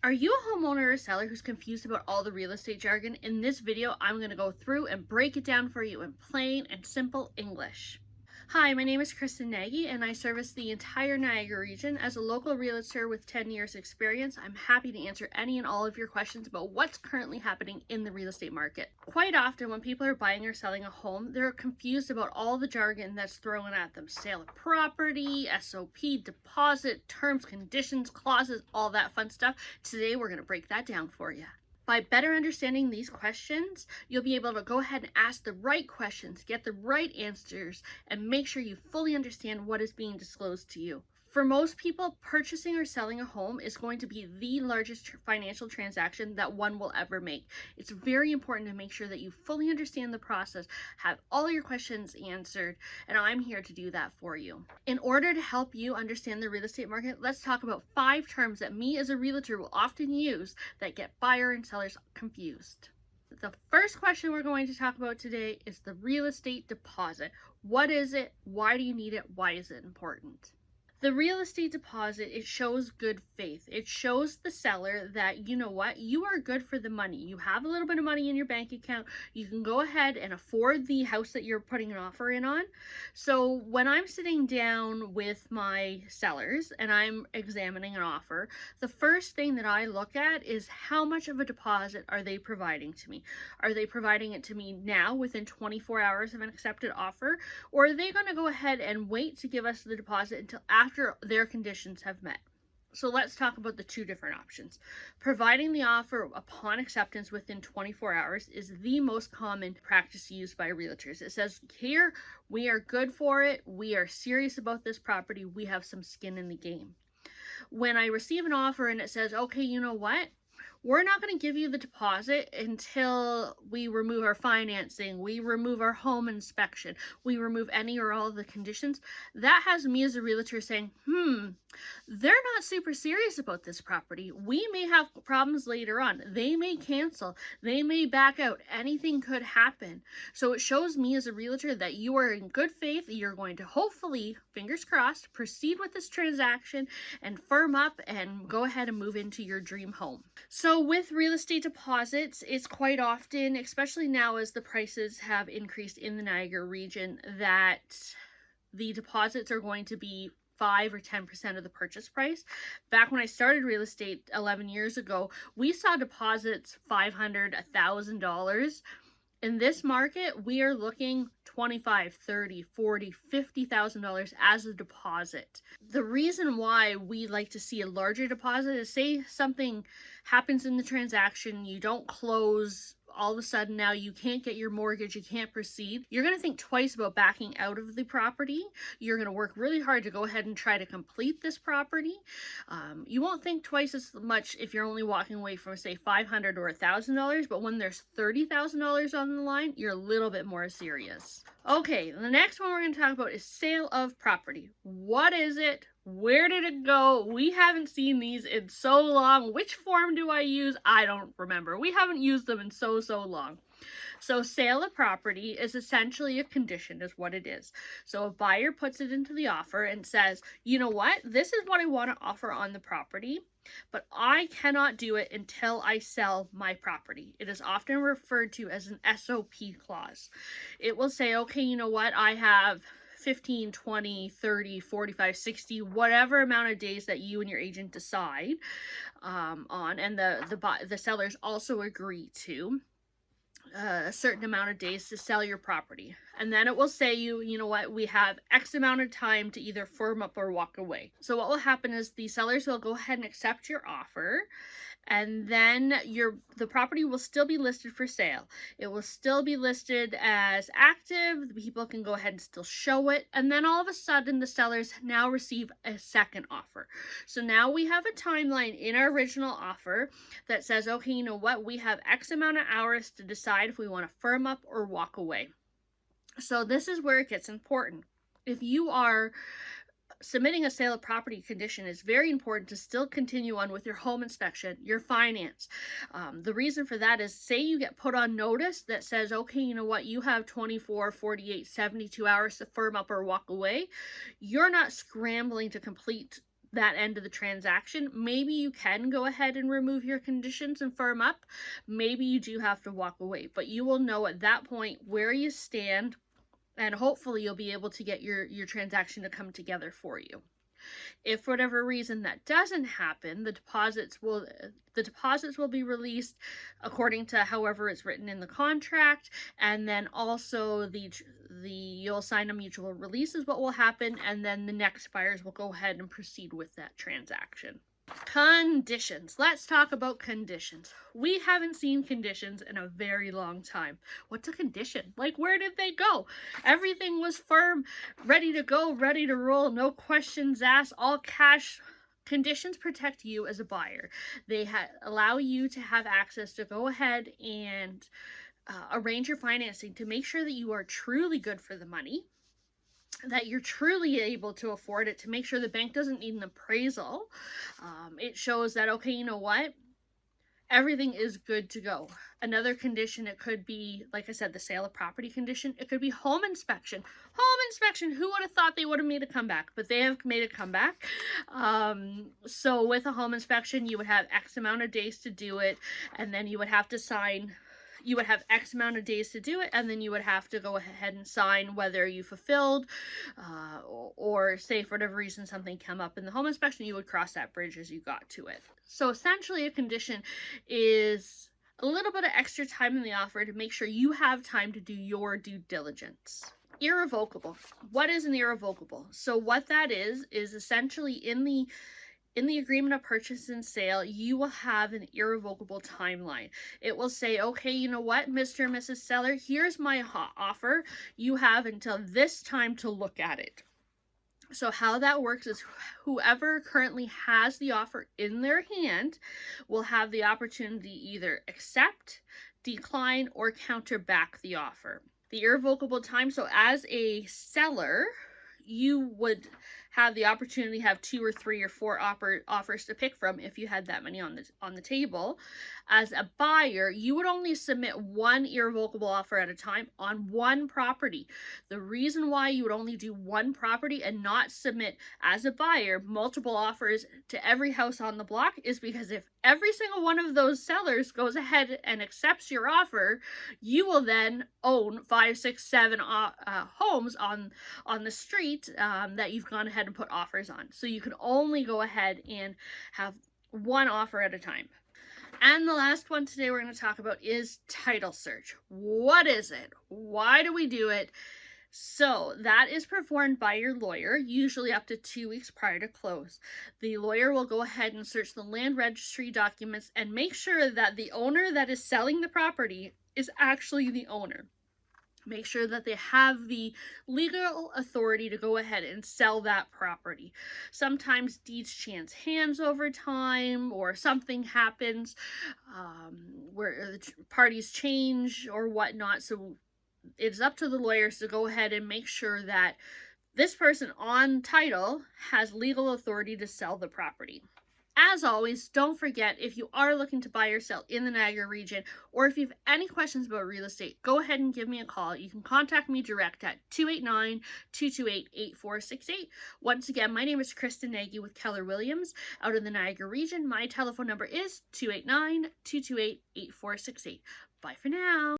Are you a homeowner or seller who's confused about all the real estate jargon? In this video, I'm going to go through and break it down for you in plain and simple English. Hi, my name is Kristen Nagy, and I service the entire Niagara region. As a local realtor with 10 years experience, I'm happy to answer any and all of your questions about what's currently happening in the real estate market. Quite often, when people are buying or selling a home, they're confused about all the jargon that's thrown at them. Sale of property, SOP, deposit, terms, conditions, clauses, all that fun stuff. Today, we're going to break that down for you. By better understanding these questions, you'll be able to go ahead and ask the right questions, get the right answers, and make sure you fully understand what is being disclosed to you. For most people, purchasing or selling a home is going to be the largest financial transaction that one will ever make. It's very important to make sure that you fully understand the process, have all your questions answered, and I'm here to do that for you. In order to help you understand the real estate market, let's talk about 5 terms that me as a realtor will often use that get buyer and sellers confused. The first question we're going to talk about today is the real estate deposit. What is it? Why do you need it? Why is it important? The real estate deposit, it shows good faith. It shows the seller that, you know what, you are good for the money. You have a little bit of money in your bank account. You can go ahead and afford the house that you're putting an offer in on. So when I'm sitting down with my sellers and I'm examining an offer, the first thing that I look at is how much of a deposit are they providing to me? Are they providing it to me now within 24 hours of an accepted offer? Or are they going to go ahead and wait to give us the deposit until after their conditions have met? So let's talk about the 2 different options. Providing the offer upon acceptance within 24 hours is the most common practice used by realtors. It says, here, we are good for it. We are serious about this property. We have some skin in the game. When I receive an offer and it says, okay, you know what? We're not going to give you the deposit until we remove our financing, we remove our home inspection, we remove any or all of the conditions. That has me as a realtor saying, they're not super serious about this property. We may have problems later on. They may cancel. They may back out. Anything could happen. So it shows me as a realtor that you are in good faith. You're going to hopefully, fingers crossed, proceed with this transaction and firm up and go ahead and move into your dream home. So with real estate deposits, it's quite often, especially now as the prices have increased in the Niagara region, that the deposits are going to be 5 or 10% of the purchase price. Back when I started real estate 11 years ago, we saw deposits $500, $1,000. In this market, we are looking $25,000, $30,000, $40,000, $50,000 as a deposit. The reason why we like to see a larger deposit is, say something happens in the transaction, you don't close, all of a sudden now you can't get your mortgage, you can't proceed. You're going to think twice about backing out of the property. You're going to work really hard to go ahead and try to complete this property. You won't think twice as much if you're only walking away from, say, $500 or $1,000, but when there's $30,000 on the line, you're a little bit more serious. Okay, the next one we're going to talk about is sale of property. What is it? Where did it go? We haven't seen these in so long. Which form do I use? I don't remember. We haven't used them in so long. So sale of property is essentially a condition is what it is. So a buyer puts it into the offer and says, you know what? This is what I want to offer on the property, but I cannot do it until I sell my property. It is often referred to as an SOP clause. It will say, okay, you know what? I have 15, 20, 30, 45, 60, whatever amount of days that you and your agent decide on, and the sellers also agree to a certain amount of days to sell your property. And then it will say you know what, we have X amount of time to either firm up or walk away. So what will happen is the sellers will go ahead and accept your offer, and then the property will still be listed for sale. It will still be listed as active. The people can go ahead and still show it. And then all of a sudden, the sellers now receive a second offer. So now we have a timeline in our original offer that says, okay, you know what? We have X amount of hours to decide if we want to firm up or walk away. So this is where it gets important. If you are submitting a sale of property condition, is very important to still continue on with your home inspection, your finance. The reason for that is, say you get put on notice that says, okay, you know what, you have 24, 48, 72 hours to firm up or walk away. You're not scrambling to complete that end of the transaction. Maybe you can go ahead and remove your conditions and firm up. Maybe you do have to walk away, but you will know at that point where you stand, and hopefully you'll be able to get your transaction to come together for you. If for whatever reason that doesn't happen, the deposits will be released according to however it's written in the contract, and then also you'll sign a mutual release is what will happen, and then the next buyers will go ahead and proceed with that transaction. Conditions. Let's talk about conditions. We haven't seen conditions in a very long time. What's a condition? Like, where did they go? Everything was firm, ready to go, ready to roll, no questions asked, all cash. Conditions protect you as a buyer. They allow you to have access to go ahead and arrange your financing to make sure that you are truly good for the money, that you're truly able to afford it, to make sure the bank doesn't need an appraisal. It shows that, okay, you know what? Everything is good to go. Another condition, it could be, like I said, the sale of property condition. It could be home inspection. Home inspection, who would have thought they would have made a comeback? But they have made a comeback. So with a home inspection, you would have X amount of days to do it, and then you would have to sign. You would have X amount of days to do it, and then you would have to go ahead and sign whether you fulfilled, or say for whatever reason something came up in the home inspection, you would cross that bridge as you got to it. So essentially a condition is a little bit of extra time in the offer to make sure you have time to do your due diligence. Irrevocable. What is an irrevocable? So what that is essentially in the agreement of purchase and sale, you will have an irrevocable timeline. It will say, okay, you know what, Mr. and Mrs. Seller, here's my offer. You have until this time to look at it. So how that works is whoever currently has the offer in their hand will have the opportunity to either accept, decline, or counter back the offer. The irrevocable time, so as a seller, you would have the opportunity to have 2 or 3 or 4 offers to pick from if you had that many on the table. As a buyer, you would only submit one irrevocable offer at a time on one property. The reason why you would only do one property and not submit, as a buyer, multiple offers to every house on the block is because if every single one of those sellers goes ahead and accepts your offer, you will then own 5, 6, 7 homes on the street that you've gone ahead and put offers on. So you can only go ahead and have one offer at a time. And the last one today we're going to talk about is title search. What is it? Why do we do it? So that is performed by your lawyer, usually up to 2 weeks prior to close. The lawyer will go ahead and search the land registry documents and make sure that the owner that is selling the property is actually the owner. Make sure that they have the legal authority to go ahead and sell that property. Sometimes deeds change hands over time, or something happens where the parties change or whatnot. So it's up to the lawyers to go ahead and make sure that this person on title has legal authority to sell the property. As always, don't forget, if you are looking to buy or sell in the Niagara region, or if you have any questions about real estate, go ahead and give me a call. You can contact me direct at 289-228-8468. Once again, my name is Kristen Nagy with Keller Williams out in the Niagara region. My telephone number is 289-228-8468. Bye for now.